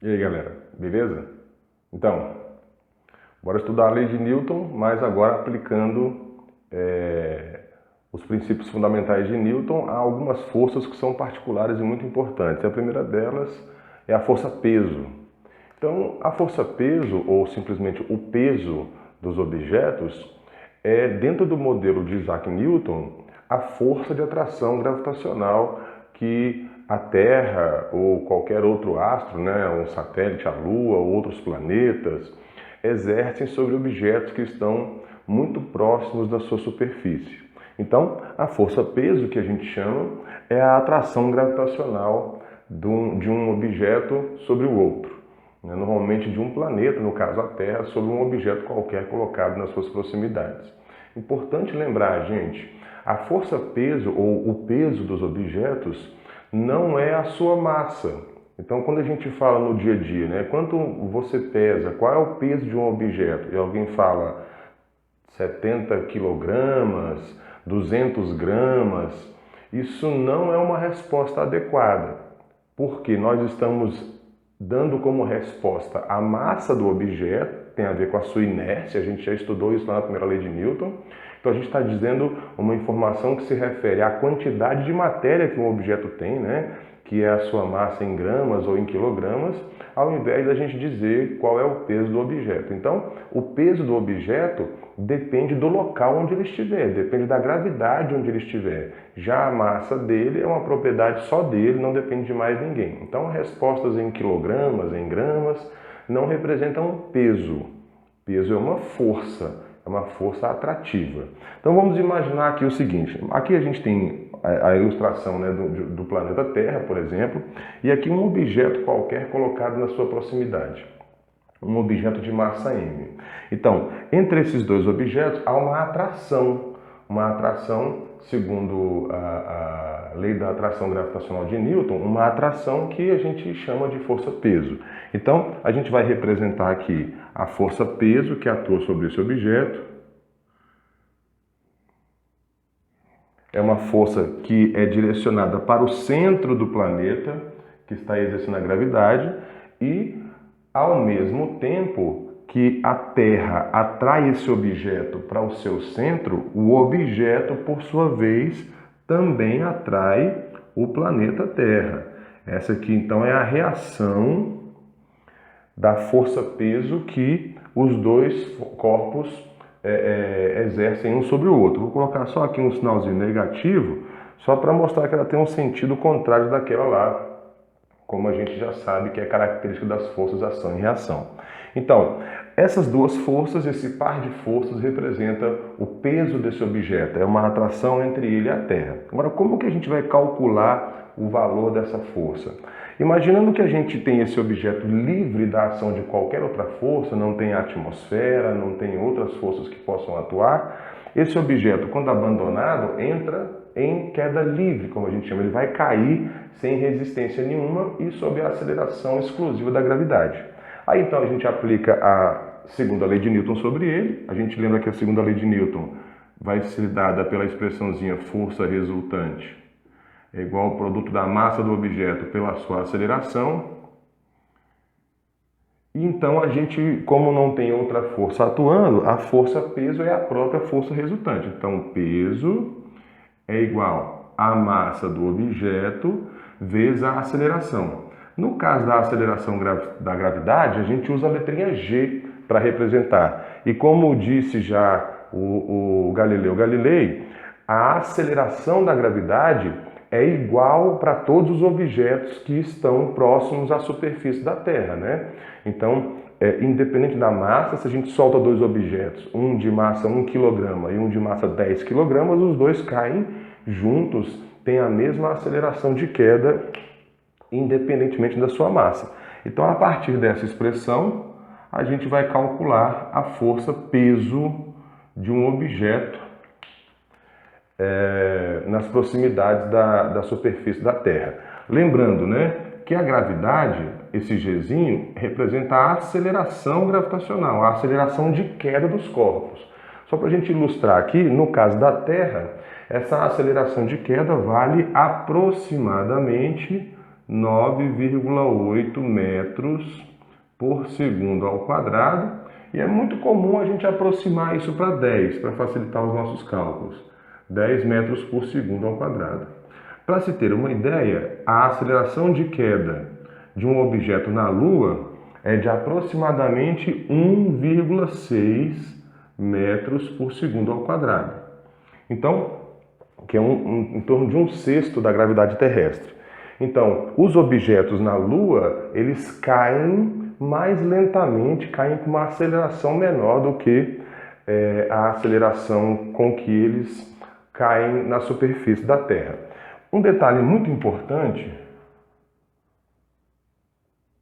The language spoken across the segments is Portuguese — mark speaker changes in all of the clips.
Speaker 1: E aí, galera, beleza? Então, bora estudar a lei de Newton, mas agora aplicando os princípios fundamentais de Newton a algumas forças que são particulares e muito importantes. A primeira delas é a força-peso. Então, a força-peso, ou simplesmente o peso dos objetos, é, dentro do modelo de Isaac Newton, a força de atração gravitacional que a Terra ou qualquer outro astro, né, um satélite, a Lua ou outros planetas, exercem sobre objetos que estão muito próximos da sua superfície. Então, a força-peso, que a gente chama, é a atração gravitacional de um objeto sobre o outro. Normalmente de um planeta, no caso a Terra, sobre um objeto qualquer colocado nas suas proximidades. Importante lembrar, gente, a força-peso ou o peso dos objetos não é a sua massa. Então, quando a gente fala no dia a dia, né, quanto você pesa, qual é o peso de um objeto? E alguém fala 70 quilogramas, 200 gramas, isso não é uma resposta adequada, porque nós estamos dando como resposta a massa do objeto, tem a ver com a sua inércia, a gente já estudou isso lá na primeira lei de Newton. Então a gente está dizendo uma informação que se refere à quantidade de matéria que um objeto tem, né? Que é a sua massa em gramas ou em quilogramas, ao invés da gente dizer qual é o peso do objeto. Então, o peso do objeto depende do local onde ele estiver, depende da gravidade onde ele estiver. Já a massa dele é uma propriedade só dele, não depende de mais ninguém. Então, respostas em quilogramas, em gramas, não representam peso. Peso é uma força atrativa. Então, vamos imaginar aqui o seguinte, aqui a gente tem a ilustração, né, do planeta Terra, por exemplo, e aqui um objeto qualquer colocado na sua proximidade. Um objeto de massa m. Então, entre esses dois objetos há uma atração. Uma atração, segundo a lei da atração gravitacional de Newton, uma atração que a gente chama de força-peso. Então, a gente vai representar aqui a força-peso que atua sobre esse objeto. É uma força que é direcionada para o centro do planeta, que está exercendo a gravidade, e ao mesmo tempo que a Terra atrai esse objeto para o seu centro, o objeto, por sua vez, também atrai o planeta Terra. Essa aqui, então, é a reação da força-peso que os dois corpos exercem um sobre o outro. Vou colocar só aqui um sinalzinho negativo, só para mostrar que ela tem um sentido contrário daquela lá, como a gente já sabe que é característica das forças ação e reação. Então, essas duas forças, esse par de forças representa o peso desse objeto, é uma atração entre ele e a Terra. Agora, como que a gente vai calcular o valor dessa força? Imaginando que a gente tem esse objeto livre da ação de qualquer outra força, não tem atmosfera, não tem outras forças que possam atuar, esse objeto, quando abandonado, entra em queda livre, como a gente chama, ele vai cair sem resistência nenhuma e sob a aceleração exclusiva da gravidade. Aí então a gente aplica a segunda lei de Newton sobre ele, a gente lembra que a segunda lei de Newton vai ser dada pela expressãozinha força resultante é igual ao produto da massa do objeto pela sua aceleração. E então a gente, como não tem outra força atuando, a força-peso é a própria força resultante. Então, peso é igual à massa do objeto vezes a aceleração. No caso da aceleração da gravidade, a gente usa a letrinha G para representar. E como disse já o Galileu Galilei, a aceleração da gravidade é igual para todos os objetos que estão próximos à superfície da Terra, né? Então, independente da massa, se a gente solta dois objetos, um de massa 1 kg e um de massa 10 kg, os dois caem juntos, têm a mesma aceleração de queda, independentemente da sua massa. Então, a partir dessa expressão, a gente vai calcular a força-peso de um objeto nas proximidades da superfície da Terra. Lembrando, né, que a gravidade, esse Gzinho, representa a aceleração gravitacional, a aceleração de queda dos corpos. Só para a gente ilustrar aqui, no caso da Terra, essa aceleração de queda vale aproximadamente 9,8 metros por segundo ao quadrado. E é muito comum a gente aproximar isso para 10, para facilitar os nossos cálculos. 10 metros por segundo ao quadrado. Para se ter uma ideia, a aceleração de queda de um objeto na Lua é de aproximadamente 1,6 metros por segundo ao quadrado. Então, que é em torno de 1/6 da gravidade terrestre. Então, os objetos na Lua, eles caem mais lentamente, caem com uma aceleração menor do que a aceleração com que eles caem na superfície da Terra. Um detalhe muito importante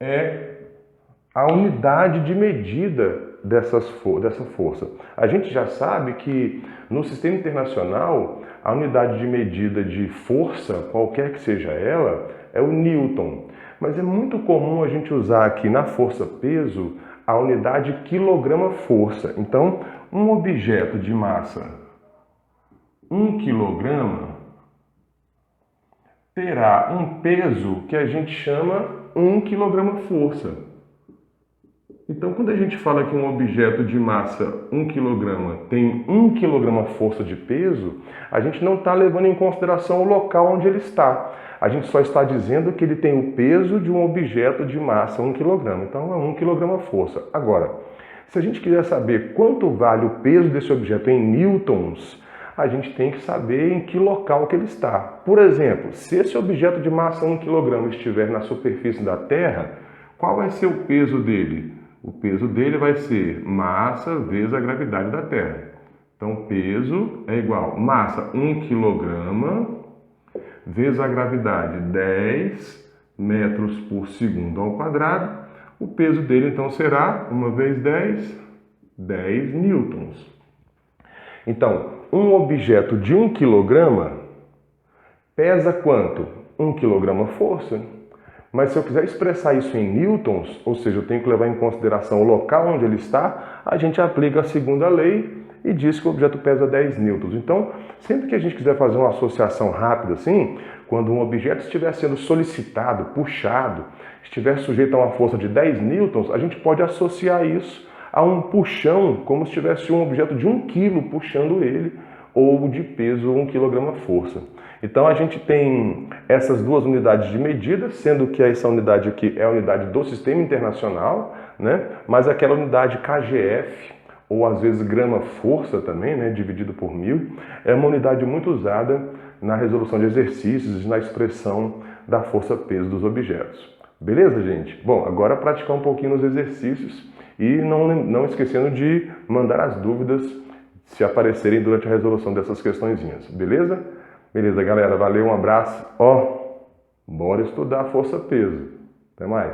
Speaker 1: é a unidade de medida dessa força. A gente já sabe que no sistema internacional, a unidade de medida de força, qualquer que seja ela, é o Newton. Mas é muito comum a gente usar aqui na força-peso a unidade quilograma-força. Então, um objeto de massa 1 quilograma terá um peso que a gente chama 1 quilograma-força. Então, quando a gente fala que um objeto de massa 1 kg tem 1 kg força de peso, a gente não está levando em consideração o local onde ele está. A gente só está dizendo que ele tem o peso de um objeto de massa 1 kg. Então, é 1 kg força. Agora, se a gente quiser saber quanto vale o peso desse objeto em newtons, a gente tem que saber em que local que ele está. Por exemplo, se esse objeto de massa 1 kg estiver na superfície da Terra, qual vai ser o peso dele? O peso dele vai ser massa vezes a gravidade da Terra. Então, peso é igual a massa 1 kg vezes a gravidade 10 metros por segundo ao quadrado. O peso dele, então, será 1 vezes 10 newtons. Então, um objeto de 1 kg pesa quanto? 1 kg força. Mas se eu quiser expressar isso em newtons, ou seja, eu tenho que levar em consideração o local onde ele está, a gente aplica a segunda lei e diz que o objeto pesa 10 newtons. Então, sempre que a gente quiser fazer uma associação rápida assim, quando um objeto estiver sendo solicitado, puxado, estiver sujeito a uma força de 10 newtons, a gente pode associar isso a um puxão, como se tivesse um objeto de 1 kg puxando ele, ou de peso 1 kg força. Então a gente tem essas duas unidades de medida, sendo que essa unidade aqui é a unidade do sistema internacional, né? Mas aquela unidade kgf, ou às vezes grama-força também, né? Dividido por 1000, é uma unidade muito usada na resolução de exercícios e na expressão da força-peso dos objetos. Beleza, gente? Bom, agora praticar um pouquinho nos exercícios e não esquecendo de mandar as dúvidas se aparecerem durante a resolução dessas questõezinhas. Beleza? Beleza, galera. Valeu, um abraço. Bora estudar força-peso. Até mais.